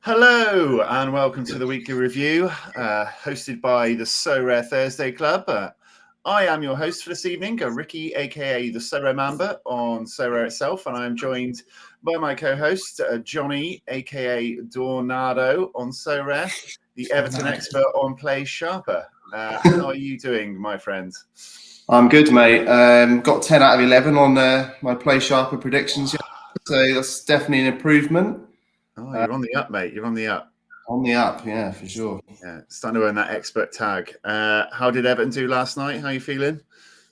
Hello and welcome to the weekly review, hosted by the Sorare Thursday Club. I am your host for this evening, Ricky, aka the Sorare Mamba on Sorare itself, and I am joined by my co-host, Johnny, aka DawNado on Sorare, the Everton expert on Playsharper. How are you doing, my friend? I'm good, mate. Got 10 out of 11 on my Playsharper predictions, so that's definitely an improvement. Oh, you're on the up, mate. You're on the up. On the up, yeah, for sure. Yeah, starting to earn that expert tag. How did Everton do last night? How are you feeling?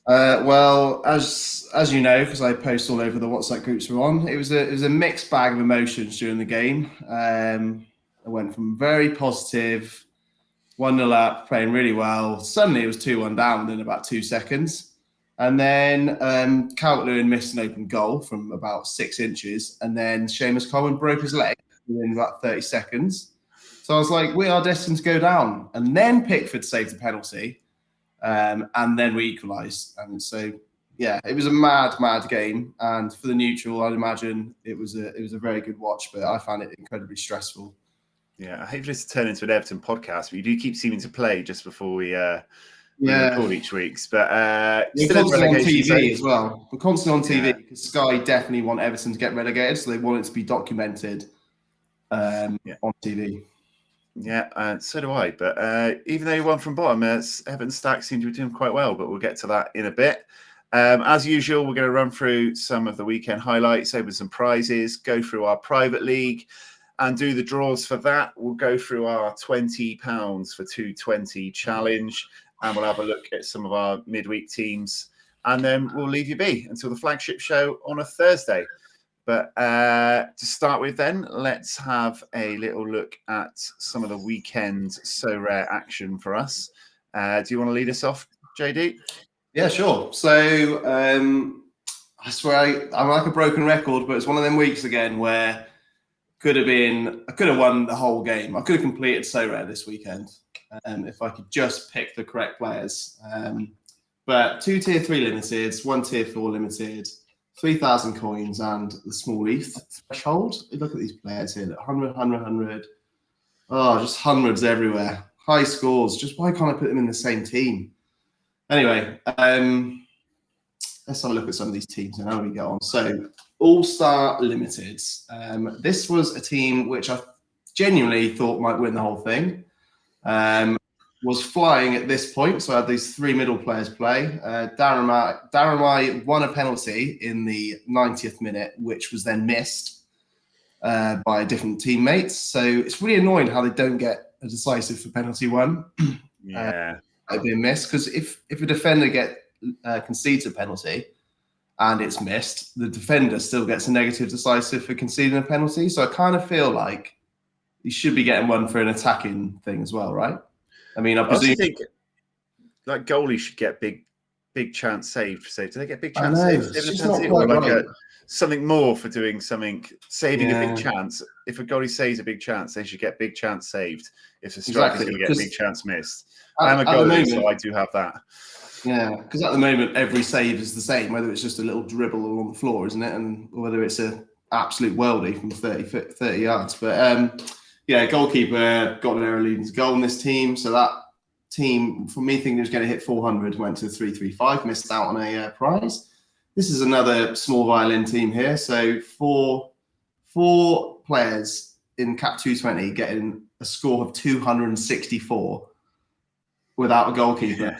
Well, as you know, because I post all over the WhatsApp groups we're on, it was a mixed bag of emotions during the game. I went from very positive, 1-0 up, playing really well. Suddenly it was 2-1 down within about 2 seconds. And then Calvert-Lewin missed an open goal from about 6 inches. And then Seamus Coleman broke his leg within about 30 seconds. So I was like, we are destined to go down. And then Pickford saved the penalty. And then we equalised. And so, yeah, it was a mad game. And for the neutral, I'd imagine it was a very good watch, but I found it incredibly stressful. Yeah, I hate for this to turn into an Everton podcast, but you do keep seeming to play just before we record each week. But we're still constantly on TV zone as well. We're constantly on TV because Sky definitely want Everton to get relegated, so they want it to be documented on TV. Yeah, so do I. But even though you won from bottom, Everton Stack seem to be doing quite well, but we'll get to that in a bit. As usual, we're going to run through some of the weekend highlights, open some prizes, go through our private league, and do the draws for that. We'll go through our £20 for 220 challenge, and we'll have a look at some of our midweek teams, and then we'll leave you be until the flagship show on a Thursday. But to start with then, let's have a little look at some of the weekend Sorare action for us. Do you want to lead us off, JD? Yeah, sure. So I swear I'm like a broken record, but it's one of them weeks again where I could have won the whole game. I could have completed Sorare this weekend if I could just pick the correct players. But 2 tier 3 limiteds, 1 tier 4 limited, 3,000 coins, and the small ETH threshold. Look at these players here. 100, 100, 100. Oh, just hundreds everywhere. High scores. Just why can't I put them in the same team? Anyway, let's have a look at some of these teams and how we get on. So, All-Star Limiteds. This was a team which I genuinely thought might win the whole thing. Was flying at this point, so I had these 3 middle players play. Darren won a penalty in the 90th minute, which was then missed by different teammates. So it's really annoying how they don't get a decisive for penalty one. Yeah. Being missed, because if a defender concedes a penalty and it's missed, the defender still gets a negative decisive for conceding a penalty. So I kind of feel like you should be getting one for an attacking thing as well, right? I mean, I presume. I think like goalies should get big chance saved. So do they get big chance saved? It's just not quite right. Something more for doing something, saving a big chance. If a goalie saves a big chance, they should get big chance saved. If a striker's going to get big chance missed. I'm a goalie, so I do have that. Yeah, because at the moment, every save is the same, whether it's just a little dribble along the floor, isn't it? And whether it's an absolute worldie from 30 yards. But goalkeeper got an error leading to goal in this team. So that team, for me thinking it was going to hit 400, went to 335, missed out on a prize. This is another small violin team here. So four players in Cap 220 getting a score of 264 without a goalkeeper. Yeah.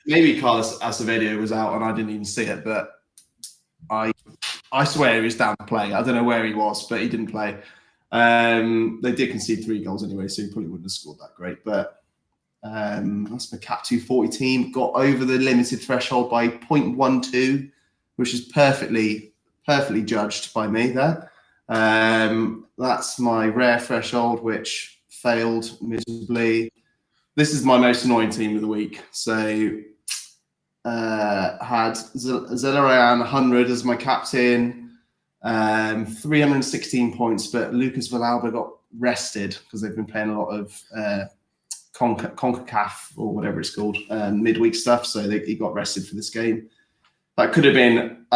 Maybe Carlos Acevedo was out and I didn't even see it, but I swear he was down to play. I don't know where he was, but he didn't play. They did concede 3 goals anyway, so he probably wouldn't have scored that great. But that's my Cap 240 team. Got over the limited threshold by 0.12, which is perfectly judged by me there. That's my rare threshold, which failed miserably. This is my most annoying team of the week. So had Zelarayan 100 as my captain, 316 points, but Lucas Villalba got rested because they've been playing a lot of CONCACAF or whatever it's called, midweek stuff. So he got rested for this game. That could have been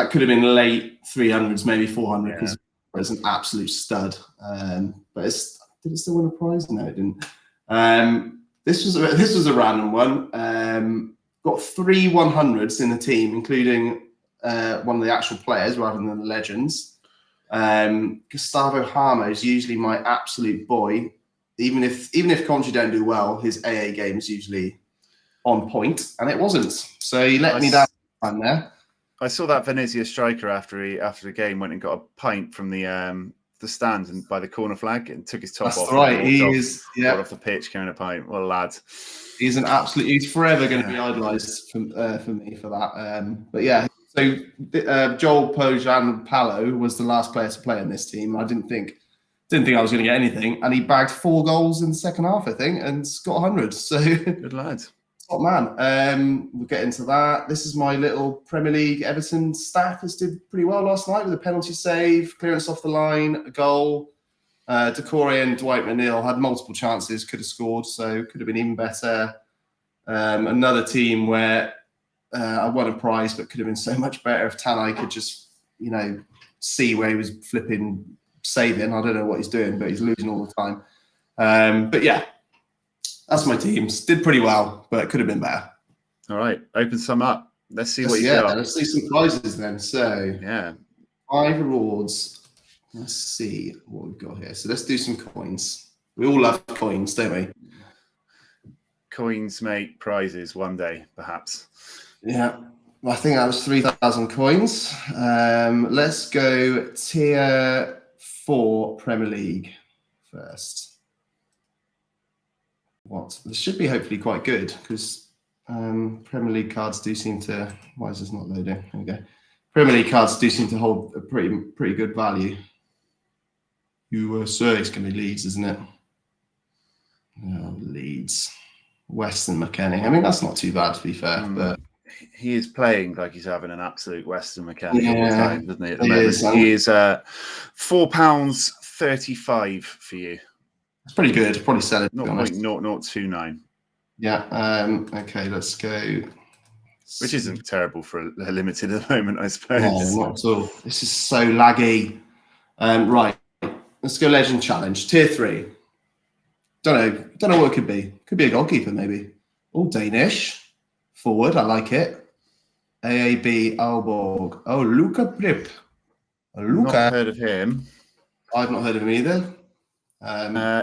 late 300s, maybe 400, because it's an absolute stud. But Did it still win a prize? No, it didn't. This was a random one. Got 3 100s in the team, including one of the actual players rather than the legends. Gustavo Hamo is usually my absolute boy. Even if Conchi don't do well, his AA game is usually on point, and it wasn't. So he let me down there. I saw that Venezia striker after the game went and got a pint from the stand and by the corner flag and took his top off. That's right. Got off the pitch carrying a pint. What a lad! He's he's forever going to be idolised for me for that. But yeah, so Joel Pojan Palo was the last player to play in this team. I didn't think I was going to get anything, and he bagged 4 goals in the second half, I think, and got 100. So good lad. Top man. We'll get into that. This is my little Premier League Everton stackers did pretty well last night with a penalty save, clearance off the line, a goal. Decore and Dwight McNeil had multiple chances, could have scored, so could have been even better. Another team where I won a prize, but could have been so much better if Tanai could just, see where he was flipping saving. I don't know what he's doing, but he's losing all the time. But yeah, that's my teams. Did pretty well, but could have been better. All right, open some up. Let's see what you got. Let's see some prizes then. So yeah, 5 rewards. Let's see what we've got here. So let's do some coins. We all love coins, don't we? Coins make prizes one day, perhaps. Yeah, I think that was 3,000 coins. Let's go tier 4 Premier League first. This should be hopefully quite good because Premier League cards do seem to. Why is this not loading? There we go. Premier League cards do seem to hold a pretty good value. USA is going to be Leeds, isn't it? Oh, Leeds, Weston McKennie. I mean, that's not too bad to be fair, but he is playing like he's having an absolute Weston McKennie all the time, doesn't he? At the moment, he is £4.35 for you. That's pretty good. Probably sell it. 0.0029. Yeah. Okay. Let's go. Which isn't terrible for a limited at the moment, I suppose. No, not at all. This is so laggy. Right. Let's go Legend Challenge. Tier 3. Don't know what it could be. Could be a goalkeeper, maybe. All Danish. Forward. I like it. AAB Aalborg. Oh, Luca Prip. Not heard of him. I've not heard of him either.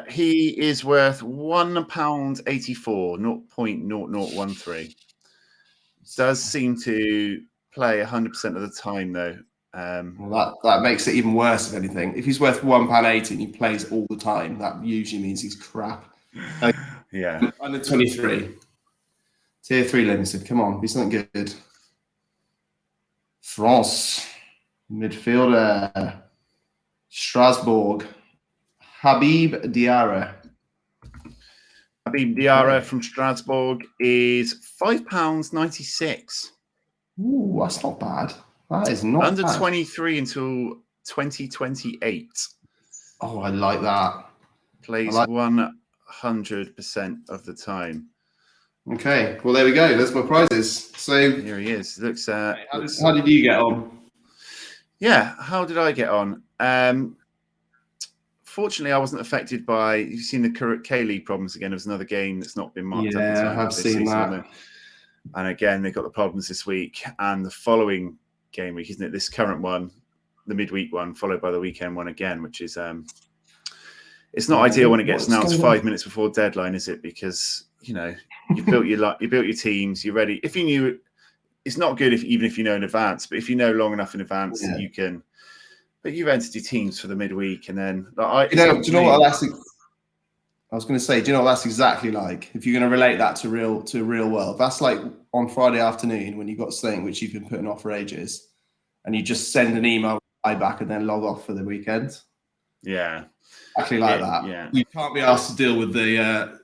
He is worth £1.84, 0.0013. Does seem to play 100% of the time, though. Well, that makes it even worse, if anything. If he's worth £1.80 and he plays all the time, that usually means he's crap. Yeah. Under 23. Tier 3 limited. Come on, be something good. France. Midfielder. Strasbourg. Habib Diarra. Habib Diarra from Strasbourg is £5.96. Ooh, that's not bad. That is not under bad. 23 until 2028. Oh, I like that. Plays 100% of the time. Okay, well there we go. There's my prizes. So here he is. Looks. How did you get on? Yeah, how did I get on? Fortunately, I wasn't affected by. You've seen the K-League problems again. There was another game that's not been marked up. Yeah, I have seen that. And again, they've got the problems this week and the following game week, isn't it? This current one, the midweek one, followed by the weekend one again, which is it's not ideal when it gets announced 5 minutes before deadline, is it? Because you've built your teams, you're ready. If you knew, it's not good even if you know in advance. But if you know long enough in advance, you can. But you've entered your teams for the midweek, and then do you know what that's? I was going to say, do you know what that's exactly like? If you're going to relate that to real world, that's like on Friday afternoon when you've got something which you've been putting off for ages, and you just send an email back and then log off for the weekend. Yeah, exactly like that. Yeah, you can't be asked to deal with the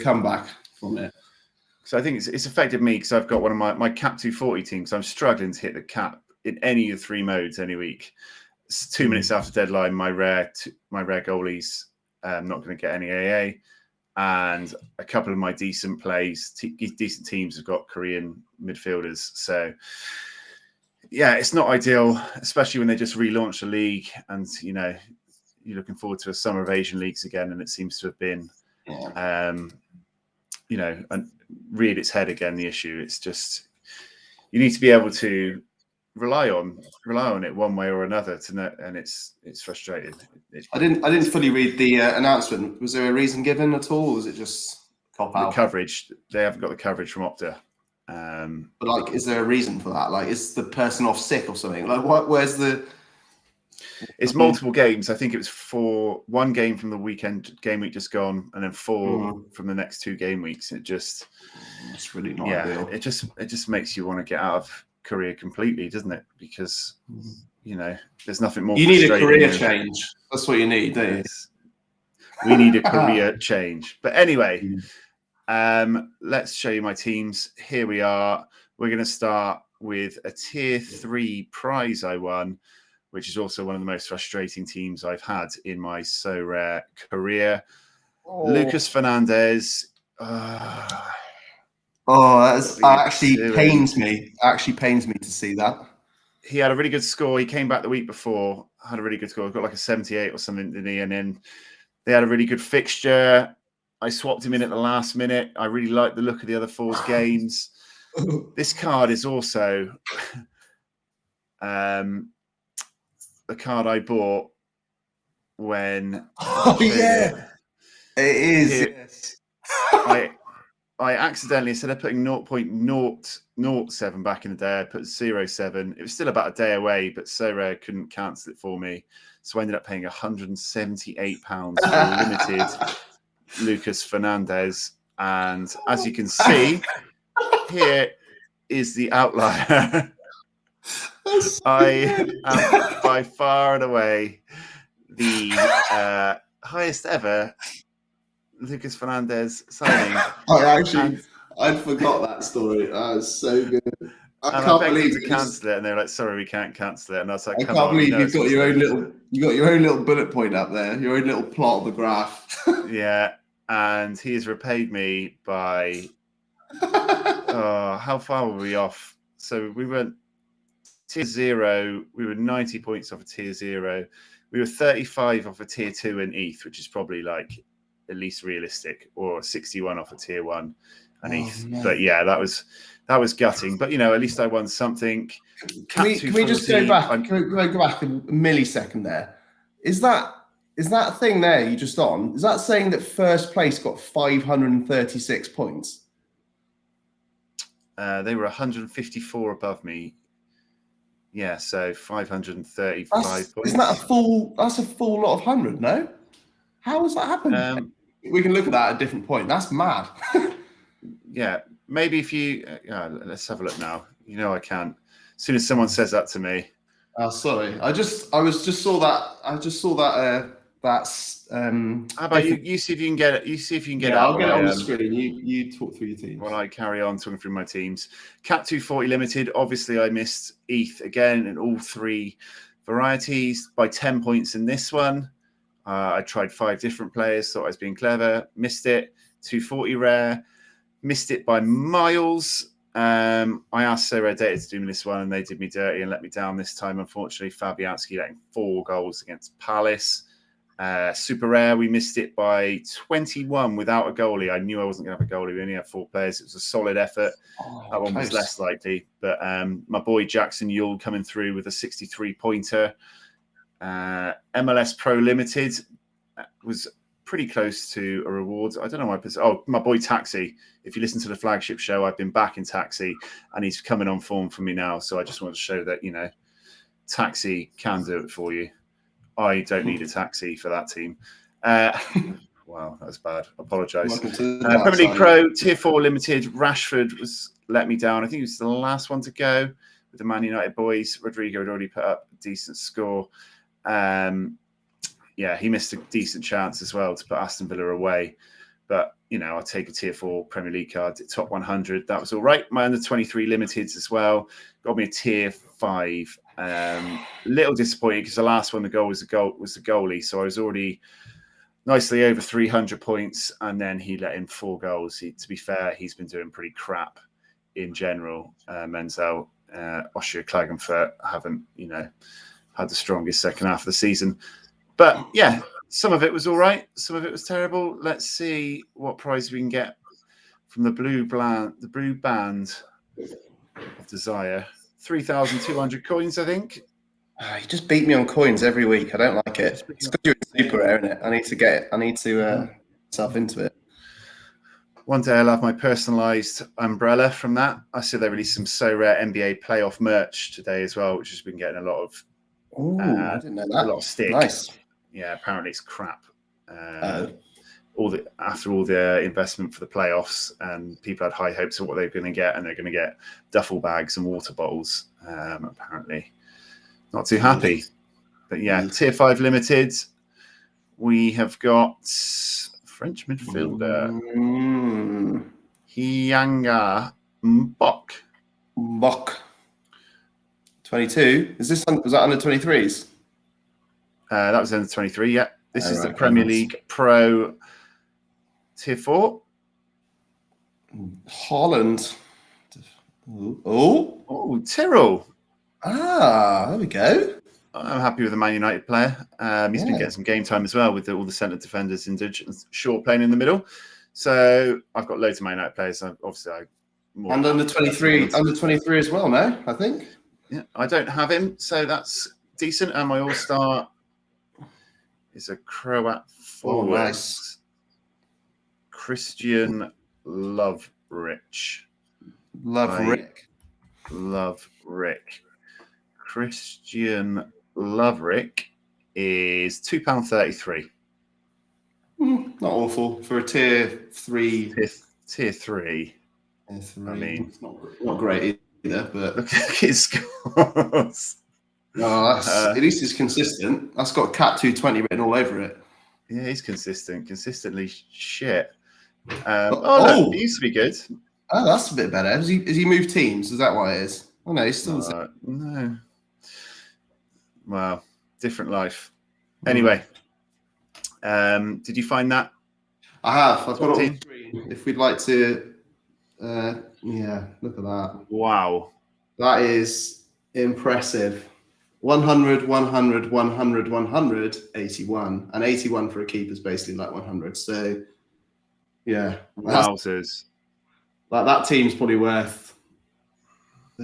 comeback from it. So I think it's affected me because I've got one of my cap 240 teams. I'm struggling to hit the cap in any of the 3 modes any week. It's 2 minutes after deadline. My rare goalies. Not going to get any AA, and a couple of my decent decent teams have got Korean midfielders. So, yeah, it's not ideal, especially when they just relaunched the league, and you're looking forward to a summer of Asian leagues again, and it seems to have been, reared its head again. The issue, it's just you need to be able to rely on it one way or another to know, and it's frustrating. I didn't fully read the announcement. Was there a reason given at all, or was it just cop out? The coverage, they haven't got the coverage from Opta. But like, is there a reason for that? Like, is the person off sick or something? Like, where's the? It's multiple games. I think it was for one game from the weekend game week just gone, and then 4 from the next 2 game weeks. It's really not ideal. It just makes you want to get out of Korea completely, doesn't it? Because there's nothing more. You need a career change. That's what you need, don't you? We need a career change. But anyway, let's show you my teams. Here we are. We're going to start with a tier 3 prize I won, which is also one of the most frustrating teams I've had in my Sorare career. Lucas Fernandez. That actually pains me. Actually pains me to see that. He had a really good score. He came back the week before, had a really good score. Got like a 78 or something, didn't he? And then they had a really good fixture. I swapped him in at the last minute. I really liked the look of the other 4's games. This card is also the card I bought when. It is. Yes. I accidentally, instead of putting 0.007 back in the day, I put 0.7. It was still about a day away, but Sorare couldn't cancel it for me. So I ended up paying £178 for limited Lucas Fernandez. And as you can see, here is the outlier. I am by far and away the highest ever Lucas Fernandez signing. I forgot that story. That was so good. I can't believe to cancel it, and they're like, "Sorry, we can't cancel it." And I was like, "I can't believe you've got your own little bullet point up there, your own little plot of the graph." Yeah, and he's repaid me by how far were we off? So we went tier 0. We were 90 points off a tier 0. We were 35 off a tier 2 in ETH, which is probably like at least realistic, or 61 off a tier 1 and ETH. No. But yeah, that was gutting. But at least I won something. Can we just go back? Can we go back a millisecond there? Is that thing there you just on? Is that saying that first place got 536 points? They were 154 above me. Yeah, so 535 points. Isn't that that's a full lot of 100, no? How has that happened? We can look at that at a different point. That's mad. Yeah, maybe if you... let's have a look now. I can't. As soon as someone says that to me... Oh, sorry. I just saw that. I just saw that. That's. How about you see if you can get it? You see if you can get it. I'll get it on the screen. You talk through your teams. While I carry on talking through my teams. Cat 240 limited. Obviously, I missed ETH again in all 3 varieties by 10 points in this one. I tried 5 different players. Thought I was being clever. Missed it. 240 rare. Missed it by miles. I asked Sorare Data to do me this one, and they did me dirty and let me down this time. Unfortunately, Fabianski letting 4 goals against Palace. Super rare, we missed it by 21 without a goalie. I knew I wasn't going to have a goalie. We only had 4 players. It was a solid effort. That one was less likely. But my boy Jackson Yule coming through with a 63-pointer. MLS Pro Limited was pretty close to a reward. I don't know why. My boy Taxi. If you listen to the flagship show, I've been back in Taxi, and he's coming on form for me now. So I just want to show that Taxi can do it for you. I don't need a taxi for that team. Wow, that was bad. I apologise. Premier League Pro Tier 4 Limited. Rashford was let me down. I think he was the last one to go with the Man United boys. Rodrigo had already put up a decent score. He missed a decent chance as well to put Aston Villa away. But, I'll take a Tier 4 Premier League card at top 100. That was all right. My under 23 limiteds as well. Got me a Tier 5. Little disappointed because the last one, the goalie. So I was already nicely over 300 points. And then he let in 4 goals. To be fair, he's been doing pretty crap in general. Menzel, Austria Klagenfurt haven't, had the strongest second half of the season. But yeah, some of it was all right. Some of it was terrible. Let's see what prize we can get from the blue band of desire. 3,200 coins, I think. You just beat me on coins every week. I don't like it. It's because you're in super rare, isn't it? I need to get it. I need to myself into it. One day I'll have my personalised umbrella from that. I see they released some so rare NBA playoff merch today as well, which has been getting a lot of I didn't know that. A lot of stick. Nice. Yeah, apparently it's crap. After all the investment for the playoffs, and people had high hopes of what they're going to get, and they're going to get duffel bags and water bottles. Apparently, not too happy. But yeah, Tier 5 limited. We have got French midfielder Hyanga Mbok. 22. Was that under 23s? That was under 23. Yeah, this is the Premier League Pro Tier 4. Holland. Oh, Tyrrell. There we go. I'm happy with the Man United player. He's been getting some game time as well with all the centre defenders injured and Shaw playing in the middle. So I've got loads of Man United players. And under 23 as well, no? I think. Yeah, I don't have him, so that's decent. And my all-star is a Croat forward. Oh, nice. Christian Lovrick. Christian Lovrick is £2.33. Not awful for a tier 3. Tier 3. I mean, it's not great either, but look at his scores. No, at least it's consistent. That's got Cat 220 written all over it. Yeah, he's consistently shit. He used to be good. Oh, that's a bit better. Has he moved teams? Is that why it is? Oh no, he's still the same. No. Wow, different life. Anyway, did you find that? I have. I've got it on screen. If we'd like to, look at that. Wow, that is impressive. 100, 100, 100, 100, 81, and 81 for a keeper is basically like 100. So, yeah, wowzers. Like that team's probably worth.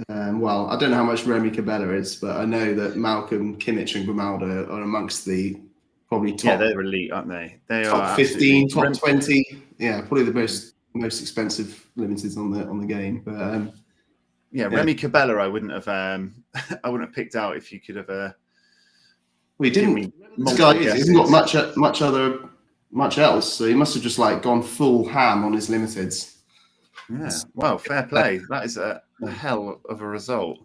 Well, I don't know how much Remy Cabella is, but I know that Malcolm, Kimmich, and Grimaldo are amongst the probably top. Yeah, they're elite, aren't they? They top are 15, top 20. Yeah, probably the most expensive limiteds on the game. But Remy Cabella, I wouldn't have picked out if you could have. Well, he didn't. This guy hasn't got much else, so he must have just like gone full ham on his limiteds. Yeah, well, fair play. That is a hell of a result.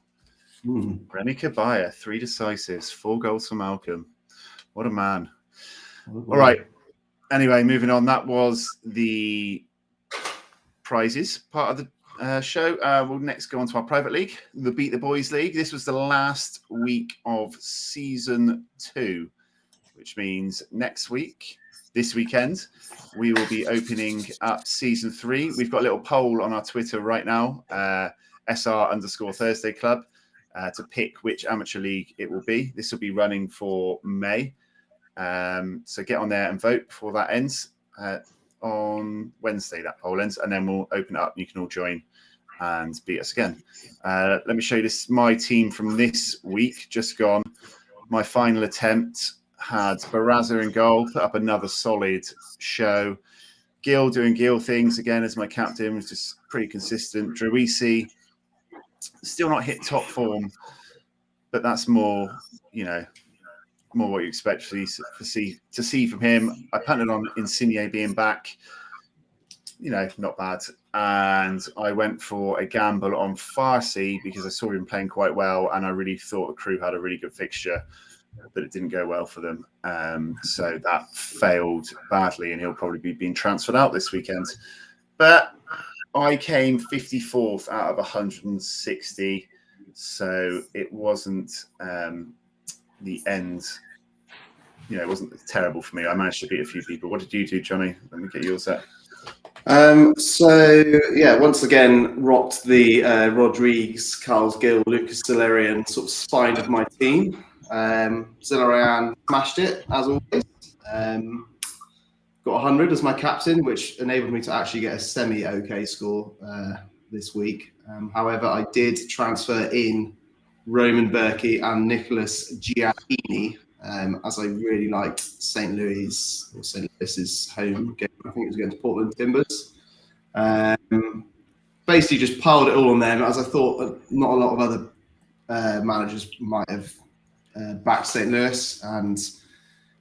Remy Cabella, 3 decisives, 4 goals for Malcolm. What a man. All right. Anyway, moving on. That was the prizes part of the show. We'll next go on to our private league, the Beat the Boys League. This was the last week of season 2, which means this weekend, we will be opening up season 3. We've got a little poll on our Twitter right now, SR_Thursday Club, to pick which amateur league it will be. This will be running for May. So get on there and vote before that ends. On Wednesday, that poll ends, and then we'll open it up and you can all join and beat us again. Let me show you my team from this week, just gone. My final attempt had Barraza in goal, put up another solid show. Gil doing Gil things again as my captain, was just pretty consistent. Druisi still not hit top form, but that's more what you expect to see from him. I punted on Insigne being back, not bad. And I went for a gamble on Farsi because I saw him playing quite well, and I really thought the Crew had a really good fixture, but it didn't go well for them. So that failed badly, and he'll probably be being transferred out this weekend. But I came 54th out of 160, so it wasn't the end. It wasn't terrible for me. I managed to beat a few people. What did you do, Johnny? Let me get yours set. Once again, rocked the Rodriguez, Carles Gil, Lucas Solerian sort of spine of my team. Sorare smashed it, as always. Got 100 as my captain, which enabled me to actually get a semi-okay score this week. However, I did transfer in Roman Berkey and Nicholas Giannini, as I really liked St. Louis's home game. I think it was against Portland Timbers. Basically just piled it all on them, as I thought not a lot of other managers might have backed St. Louis, and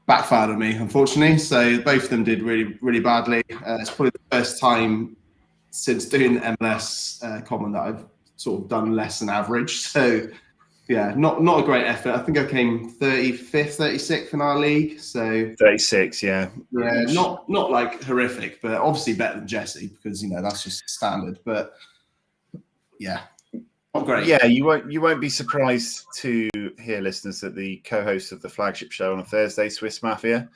backfired on me, unfortunately. So both of them did really, really badly. It's probably the first time since doing the MLS common that I've sort of done less than average. So yeah, not a great effort. I think I came 35th, 36th in our league. So 36, yeah. Yeah, not like horrific, but obviously better than Jesse, because that's just standard. But yeah, not great. Yeah, you won't be surprised to hear, listeners, that the co-host of the flagship show on a Thursday, Swiss Mafia,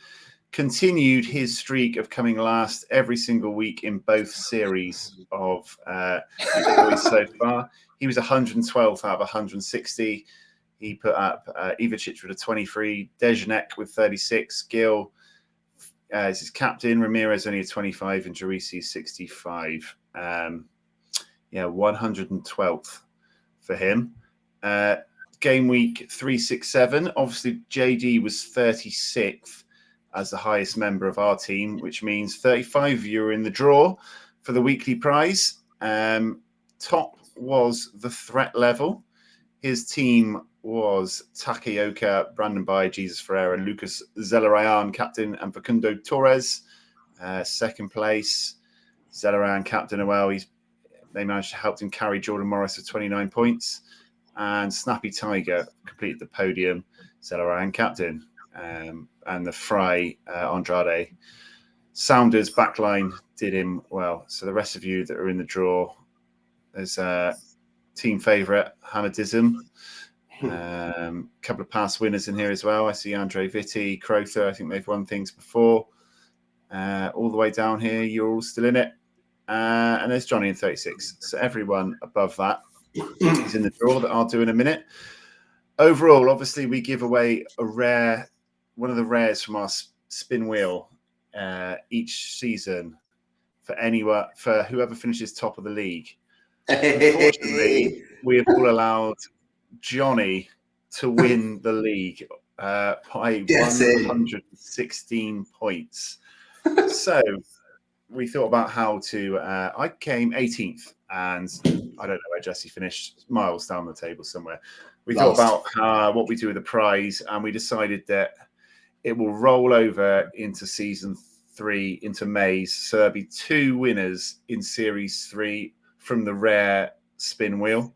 continued his streak of coming last every single week in both series of boys so far. He was 112th out of 160. He put up Ivacic with a 23, Dejanek with 36, Gil as his captain, Ramirez only a 25, and Jarisi 65. 112th for him. Game week 367. Obviously, JD was 36th as the highest member of our team, which means 35 of you are in the draw for the weekly prize. Top was the threat level. His team was Takaoka, Brandon Bai, Jesus Ferreira, Lucas Zelarayan, captain, and Facundo Torres, second place. Zelarayan, captain, they managed to help him carry Jordan Morris to 29 points. And Snappy Tiger completed the podium, Zelarayan, captain. And the Fry, Andrade. Sounders backline did him well. So the rest of you that are in the draw, there's team favourite, Hamadism. Couple of past winners in here as well. I see Andre Vitti, Crowther. I think they've won things before. All the way down here, you're all still in it. And there's Johnny in 36. So everyone above that is in the draw that I'll do in a minute. Overall, obviously, we give away one of the rares from our spin wheel each season for whoever finishes top of the league. Unfortunately, we have all allowed Johnny to win the league by 116 points. So we thought about how to. I came 18th, and I don't know where Jesse finished, miles down the table somewhere. We thought about what we do with the prize, and we decided that it will roll over into season 3, into May's. So there'll be 2 winners in series 3 from the rare spin wheel.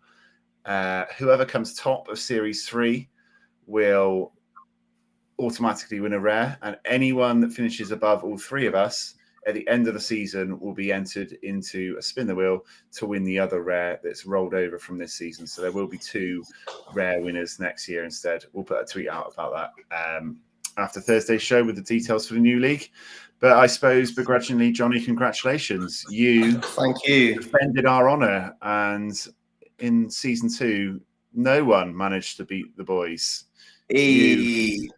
Whoever comes top of series 3 will automatically win a rare, and anyone that finishes above all 3 of us at the end of the season will be entered into a spin the wheel to win the other rare that's rolled over from this season. So there will be 2 rare winners next year instead. We'll put a tweet out about that after Thursday's show with the details for the new league. But I suppose begrudgingly, Johnny, congratulations. Thank you. Defended our honour, and in season 2, no one managed to beat the boys. You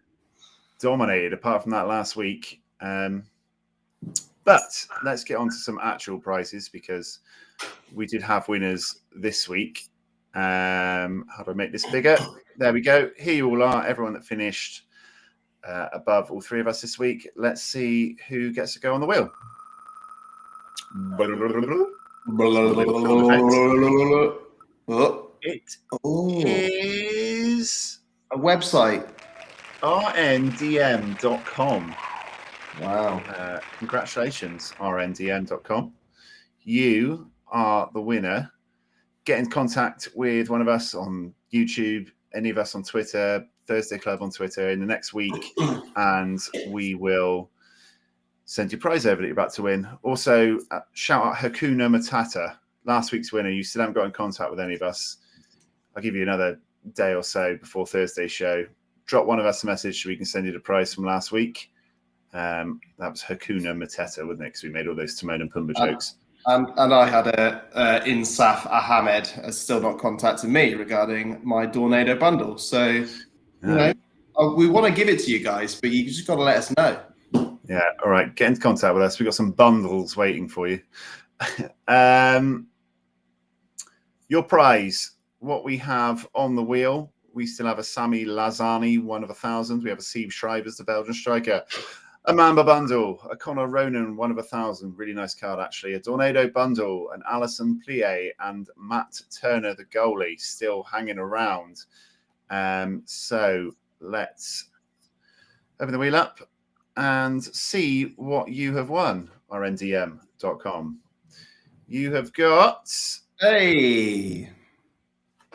dominated, apart from that last week. But let's get on to some actual prizes, because we did have winners this week. How do I make this bigger? There we go. Here you all are, everyone that finished above all 3 of us this week. Let's see who gets to go on the wheel. It is a website, rndm.com. Wow. Congratulations, rndm.com. You are the winner. Get in contact with one of us on YouTube, any of us on Twitter, Thursday Club on Twitter in the next week, and we will send you a prize over that you're about to win. Also, shout out Hakuna Matata, last week's winner. You still haven't got in contact with any of us. I'll give you another day or so before Thursday's show. Drop one of us a message so we can send you the prize from last week. That was Hakuna Matata, wasn't it? Because we made all those Timon and Pumbaa jokes. And I had Insaf Ahmed has still not contacted me regarding my DawNado bundle. So, We want to give it to you guys, but you just got to let us know. Yeah, all right. Get into contact with us. We've got some bundles waiting for you. Your prize, what we have on the wheel. We still have a Sami Lazani, 1 of 1,000. We have a Steve Schreibers, the Belgian striker. A Mamba bundle, a Conor Ronan, 1 of 1,000. Really nice card, actually. A DawNado bundle, an Alison Plie, and Matt Turner, the goalie, still hanging around. So let's open the wheel up and see what you have won, rndm.com. You have got... Hey!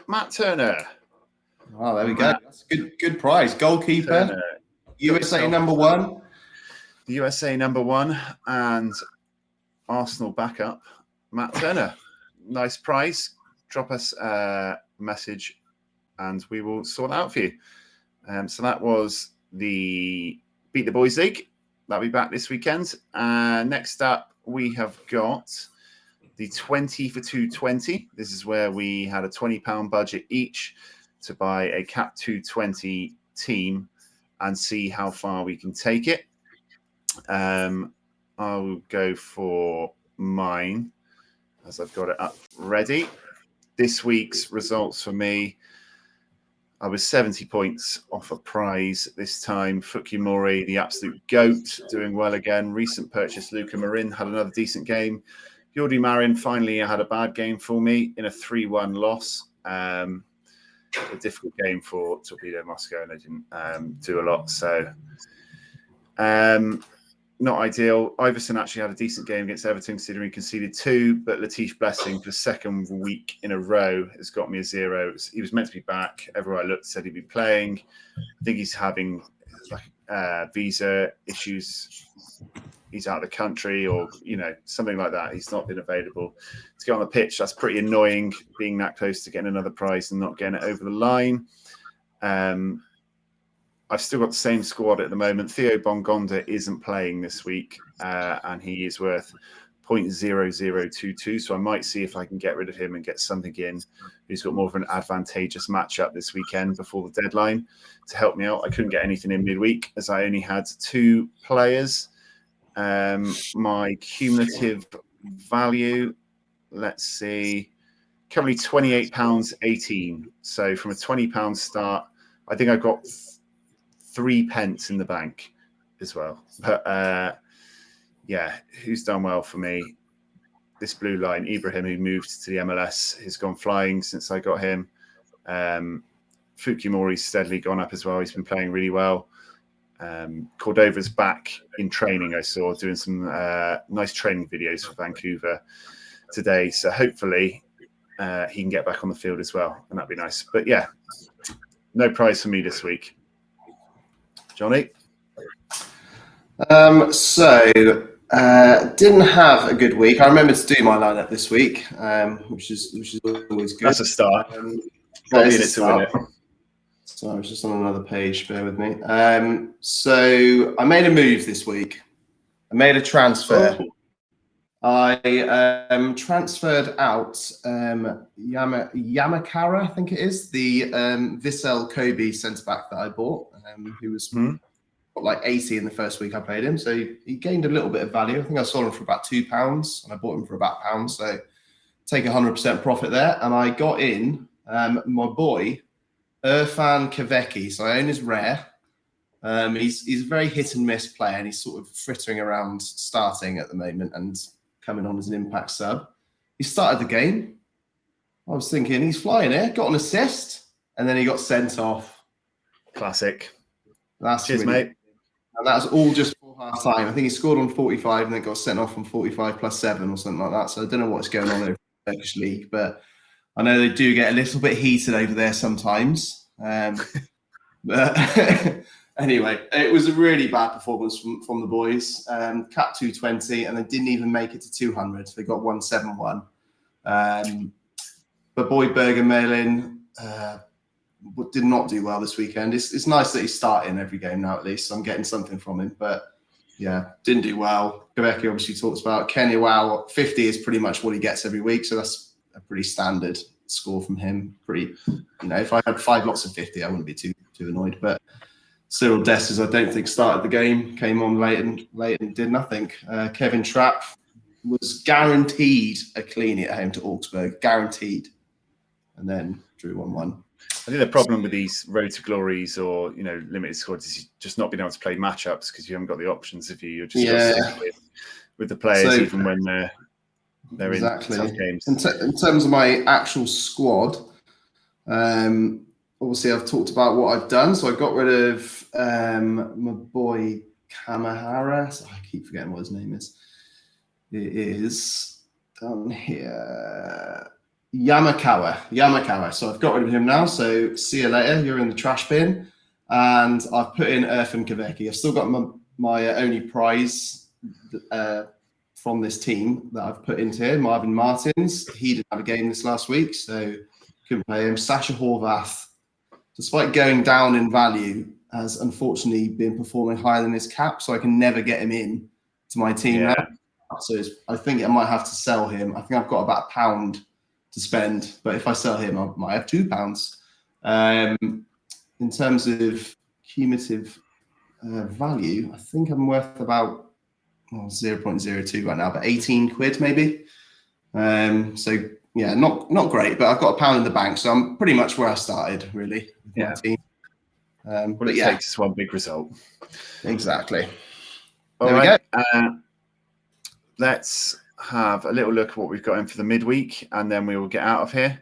Matt Turner. Oh, there we go. That's a good prize. Goalkeeper, Turner. USA #1. The USA #1 and Arsenal backup, Matt Turner. Nice prize. Drop us a message and we will sort it out for you. So that was the Beat the Boys League. That'll be back this weekend. Next up, we have got the 20 for 220. This is where we had a £20 budget each to buy a Cap 220 team and see how far we can take it. I'll go for mine as I've got it up ready. This week's results for me, I was 70 points off a prize this time. Fukimori, the absolute GOAT, doing well again. Recent purchase, Luca Marin, had another decent game. Jordi Marin finally had a bad game for me in a 3-1 loss. A difficult game for Torpedo Moscow, and they didn't do a lot. So not ideal. Iverson actually had a decent game against Everton, considering he conceded 2, but Latif Blessing for the second week in a row has got me a 0. He was meant to be back. Everywhere I looked said he'd be playing. I think he's having visa issues. He's out of the country or, something like that. He's not been available to get on the pitch. That's pretty annoying, being that close to getting another prize and not getting it over the line. I've still got the same squad at the moment. Theo Bongonda isn't playing this week, and he is worth 0.0022. So I might see if I can get rid of him and get something in who's got more of an advantageous matchup this weekend before the deadline to help me out. I couldn't get anything in midweek as I only had 2 players. My cumulative value, let's see, currently £28.18. So from a £20 start, I think I've got 3 pence in the bank as well. But who's done well for me? This blue line, Ibrahim, who moved to the MLS, has gone flying since I got him. Fukimori's steadily gone up as well. He's been playing really well. Cordova's back in training, I saw, doing some nice training videos for Vancouver today. So hopefully he can get back on the field as well, and that'd be nice. But yeah, no prize for me this week. Johnny? Didn't have a good week. I remember to do my lineup this week, which is always good. That's a start. Probably in it to win it. So I was just on another page, bear with me. So I made a move this week. I made a transfer. Oh. I transferred out Yamakara, I think it is, the Vissel Kobe centre-back that I bought, who was like 80 in the first week I played him. So he gained a little bit of value. I think I sold him for about £2 and I bought him for about £1. So take 100% profit there. And I got in my boy, Irfan Kavecki. So I own his rare. He's a very hit and miss player, and he's sort of frittering around starting at the moment and coming on as an impact sub. He started the game. I was thinking he's flying here, got an assist, and then he got sent off. Classic. Cheers, mate. And that was all just for half time. I think he scored on 45 and then got sent off on 45 plus 7 or something like that. So I don't know what's going on over the Turkish league, but I know they do get a little bit heated over there sometimes. But anyway, it was a really bad performance from the boys. Cap 220, and they didn't even make it to 200. They got 171. But boy Berger Malin did not do well this weekend. It's nice that he's starting every game now, at least. So I'm getting something from him. But yeah, didn't do well. Gavecki obviously talks about Kenya. Wow, 50 is pretty much what he gets every week. So that's a pretty standard score from him. Pretty, if I had 5 lots of 50, I wouldn't be too annoyed. But Cyril Dessers, I don't think started the game, came on late and did nothing. Kevin Trapp was guaranteed a cleanie at home to Augsburg, guaranteed, and then drew 1-1. I think the problem with these road to glories or limited squads is just not being able to play matchups because you haven't got the options. If you're just got to stick with the players, even when they're in tough games. In terms of my actual squad, obviously I've talked about what I've done. So I got rid of my boy Kamahara. So I keep forgetting what his name is. It is down here. Yamakawa. So I've got rid of him now. So see you later. You're in the trash bin. And I've put in Irfan Kavecki. I've still got my only prize from this team that I've put into here, Marvin Martins. He didn't have a game this last week, so couldn't play him. Sasha Horvath, despite going down in value, has unfortunately been performing higher than his cap, so I can never get him in to my team now. So I think I might have to sell him. I think I've got about £1 to spend, but if I sell him, I might have £2. In terms of cumulative value, I think I'm worth about 0.02 right now, but 18 quid maybe. So yeah, not great, but I've got £1 in the bank, so I'm pretty much where I started really with my team. It takes is one big result. Exactly. All right. Let's have a little look at what we've got in for the midweek, and then we will get out of here.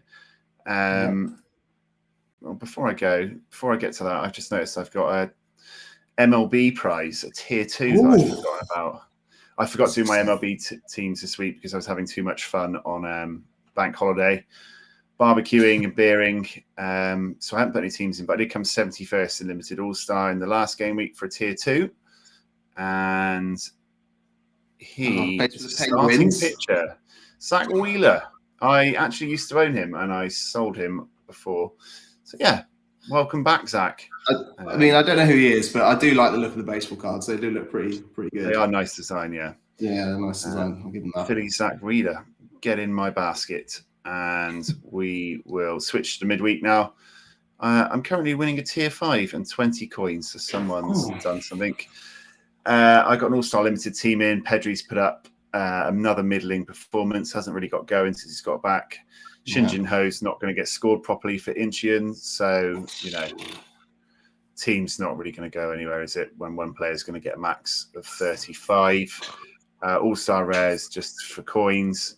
Well, before I get to that, I've just noticed I've got a MLB prize, a tier 2 that I forgot about. I forgot to do my MLB teams this week because I was having too much fun on bank holiday, barbecuing and beering. So I haven't put any teams in, but I did come 71st in Limited All-Star in the last game week for a tier 2. And he starting pitcher, Zach Wheeler. I actually used to own him and I sold him before. So yeah, welcome back, Zach. I mean, I don't know who he is, but I do like the look of the baseball cards. They do look pretty good. They are nice design, yeah. Yeah, they're nice design. I'll give them that. Philly Zach Wheeler, get in my basket, and we will switch to midweek now. I'm currently winning a tier 5 and 20 coins, so someone's done something. I got an all-star limited team in. Pedri's put up another middling performance. Hasn't really got going since he's got back. Shinjin Ho's not going to get scored properly for Incheon. So, team's not really going to go anywhere, is it? When one player is going to get a max of 35. All-star rares just for coins.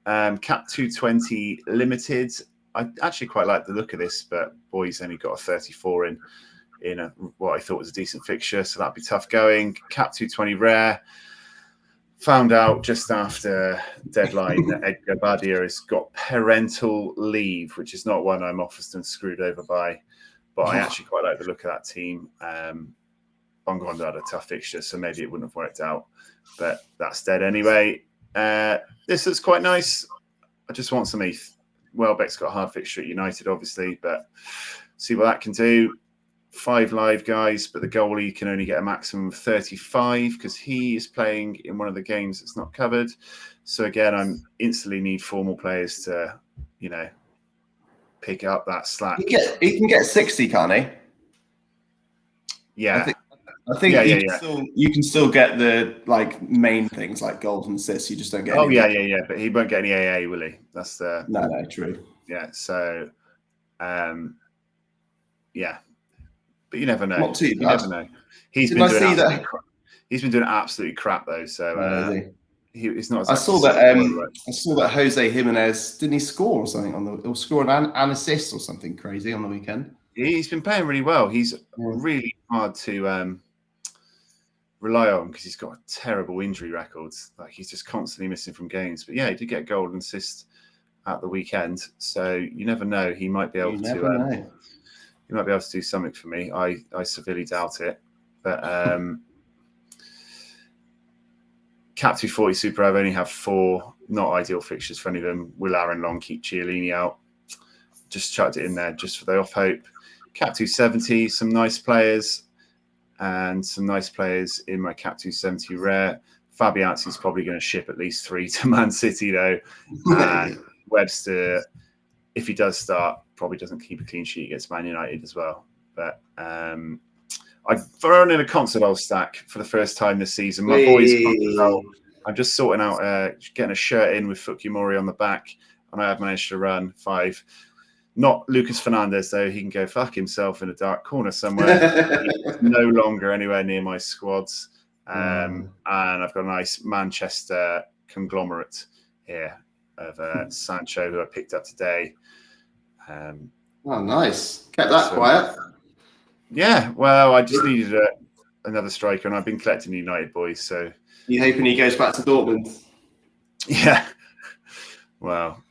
Cap 220 limited. I actually quite like the look of this, but boy's only got a 34 in what I thought was a decent fixture, so that'd be tough going. Cap 220 rare. Found out just after deadline that Edgar Badia has got parental leave, which is not one I'm often screwed over by, but I actually quite like the look of that team. Bongondo had a tough fixture, so maybe it wouldn't have worked out, but that's dead anyway. This is quite nice. I just want some ETH. Welbeck's got a hard fixture at United, obviously, but see what that can do. 5 live guys, but the goalie can only get a maximum of 35 because he is playing in one of the games that's not covered. So again, I instantly need 4 more players to, pick up that slack. He can get 60, can't he? Yeah. I think you can still get the main things like goals and assists. You just don't get. Yeah. But he won't get any AA, will he? That's the no, true. Yeah. So, yeah. But you never know. Not too bad. You never know. He's been doing absolutely crap though. So he's not. I saw that Jose Jimenez didn't he score or something he'll score an assist or something crazy on the weekend. He's been playing really well. He's really hard to rely on because he's got a terrible injury record. Like he's just constantly missing from games. But yeah, he did get a goal and assist at the weekend. So you never know. He might be able to. He might be able to do something for me. I severely doubt it. But Cap 240 Super, I've only have 4 not ideal fixtures for any of them. Will Aaron Long keep Chiellini out? Just chucked it in there just for the off hope. Cap 270, some nice players. And some nice players in my Cap 270 rare. Fabianski's probably going to ship at least 3 to Man City, though. And Webster, if he does start, probably doesn't keep a clean sheet against Man United as well. But I've thrown in a console stack for the first time this season. My boys' console. I'm just sorting out getting a shirt in with Fukimori on the back, and I have managed to run 5. Not Lucas Fernandez, though. He can go fuck himself in a dark corner somewhere. He's no longer anywhere near my squads. And I've got a nice Manchester conglomerate here of Sancho, who I picked up today. Nice. Kept that quiet. Yeah, well, I just needed another striker, and I've been collecting United boys, so... You hoping he goes back to Dortmund? Yeah. Well,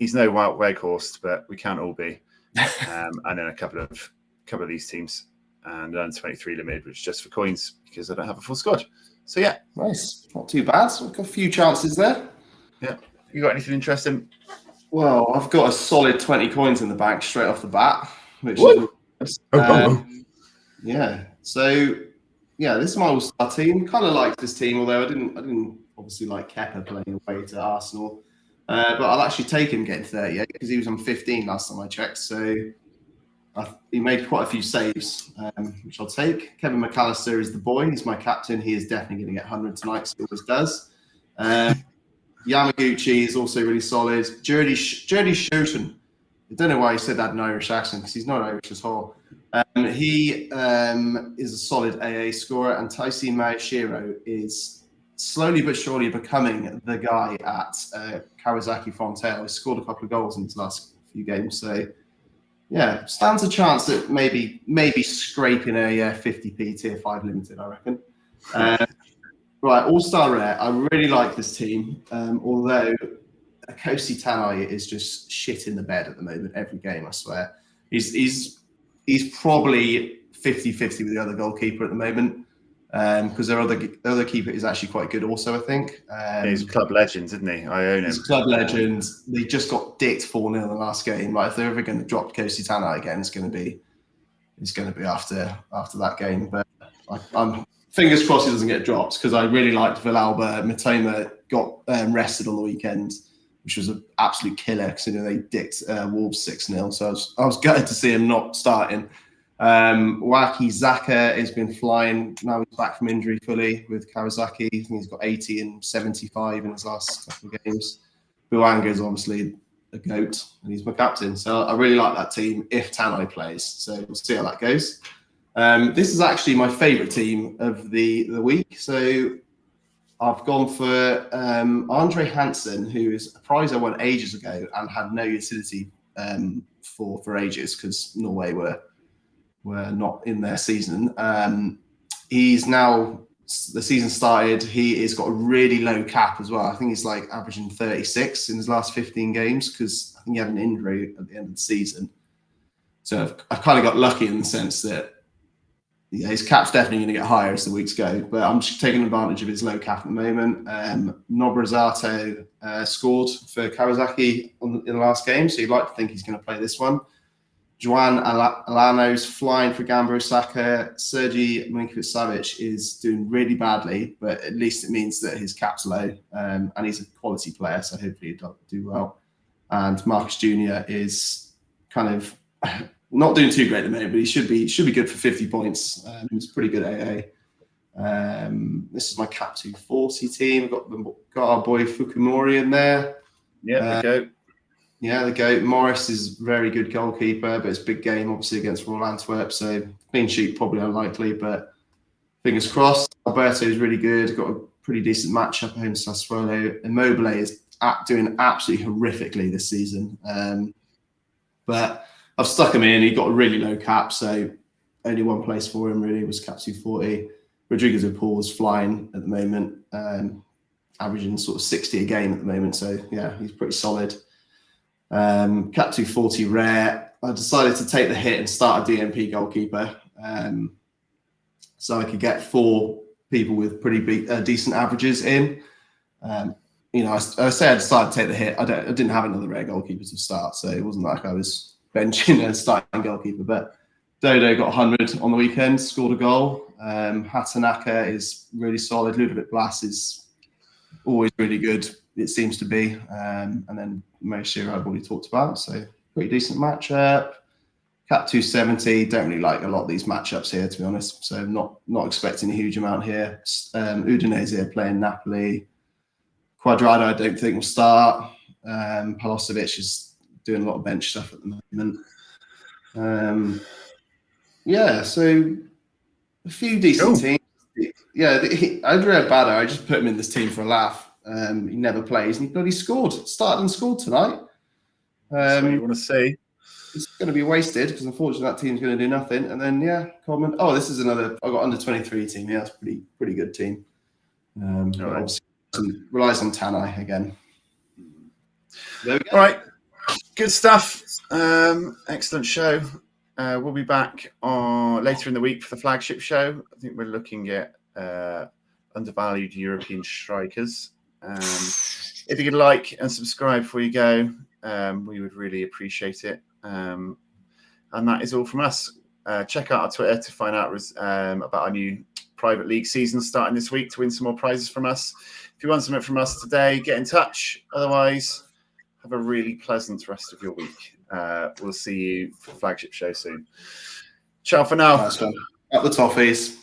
he's no Wout Weghorst, but we can't all be. And then a couple of these teams, and under 23 limited, which is just for coins because I don't have a full squad. So yeah, nice, not too bad. So got a few chances there. Yeah, you got anything interesting? Well, I've got a solid 20 coins in the bank straight off the bat, which is yeah. So yeah, this is my all-star team. Kind of like this team, although I didn't obviously like Kepa playing away to Arsenal. But I'll actually take him getting 38 because he was on 15 last time I checked. So he made quite a few saves, which I'll take. Kevin McAllister is the boy. He's my captain. He is definitely going to get 100 tonight. So he always does. Yamaguchi is also really solid. Jurdy Shoten. I don't know why he said that in an Irish accent because he's not Irish at all. He is a solid AA scorer. And Taisi Maeshiro is slowly but surely becoming the guy at Kawasaki Frontale. He scored a couple of goals in his last few games. So, yeah, stands a chance at maybe scraping a 50p tier 5 limited, I reckon. Right, All-Star Rare. I really like this team, although Kosi Tanai is just shit in the bed at the moment, every game, I swear. He's probably 50-50 with the other goalkeeper at the moment. Because their other keeper is actually quite good also, I think. He's a club legend, isn't he? I own him. He's a club legend. They just got dicked 4-0 in the last game. Like, if they're ever going to drop Kosi Tanai again, it's going to be after that game. But I'm fingers crossed he doesn't get dropped because I really liked Villalba. Matoma got rested on the weekend, which was an absolute killer because they dicked Wolves 6-0. So I was gutted to see him not starting. Waki Zaka has been flying. Now he's back from injury fully with Kawasaki. I think he's got 80 and 75 in his last couple of games. Buanga is obviously a goat, and he's my captain. So I really like that team if Tanai plays. So we'll see how that goes. This is actually my favourite team of the week. So I've gone for Andre Hansen, who is a prize I won ages ago and had no utility for ages because Norway were not in their season. He's now, the season started, he has got a really low cap as well. I think he's like averaging 36 in his last 15 games because I think he had an injury at the end of the season. So I've kind of got lucky in the sense that his cap's definitely going to get higher as the weeks go, but I'm just taking advantage of his low cap at the moment. Nobrazato scored for Kawasaki in the last game, so you'd like to think he's going to play this one. Joan Alano's flying for Gamba Osaka. Sergi Milinkovic-Savic is doing really badly, but at least it means that his cap's low, and he's a quality player, so hopefully he'll do well. And Marcus Jr. is kind of not doing too great at the moment, but he should be good for 50 points. He's pretty good at AA. This is my cap 240 team. Got our boy Fukumori in there. Yeah, the goat. Yeah, the goat. Morris is very good goalkeeper, but it's a big game, obviously, against Royal Antwerp. So clean sheet, probably unlikely, but fingers crossed. Alberto is really good. Got a pretty decent matchup at home to Sassuolo. Immobile is doing absolutely horrifically this season. But I've stuck him in. He got a really low cap, so only one place for him really was cap 240. Rodriguez and Paul is flying at the moment, averaging sort of 60 a game at the moment. So yeah, he's pretty solid. Cap 240 rare. I decided to take the hit and start a DMP goalkeeper, so I could get 4 people with pretty decent averages in. I say I decided to take the hit. I didn't have another rare goalkeeper to start, so it wasn't like I was benching a starting goalkeeper. But Dodo got 100 on the weekend, scored a goal. Hatanaka is really solid. Ludovic Blas is always really good, it seems to be. And then Moshir I've already talked about, so pretty decent matchup. Cap 270. Don't really like a lot of these matchups here, to be honest. So not expecting a huge amount here. Udinese here playing Napoli. Quadrado, I don't think will start. Palosevic is doing a lot of bench stuff at the moment. Yeah, so a few decent teams. Yeah, Andrea Bada, I just put him in this team for a laugh. He never plays, and he bloody scored. Started and scored tonight. That's what you want to see. It's going to be wasted because unfortunately that team's going to do nothing. And then Coleman. Oh, this is another. I got under 23 team. Yeah, that's a pretty good team. But obviously relies on Tanai again. There we go. All right, good stuff. Excellent show. We'll be back later in the week for the flagship show. I think we're looking at undervalued European strikers. If you could like and subscribe before you go, we would really appreciate it. And that is all from us. Check out our Twitter to find out about our new private league season starting this week to win some more prizes from us. If you want something from us today, get in touch. Otherwise, have a really pleasant rest of your week. We'll see you for the flagship show soon. Ciao for now. Nice one. Up the toffees.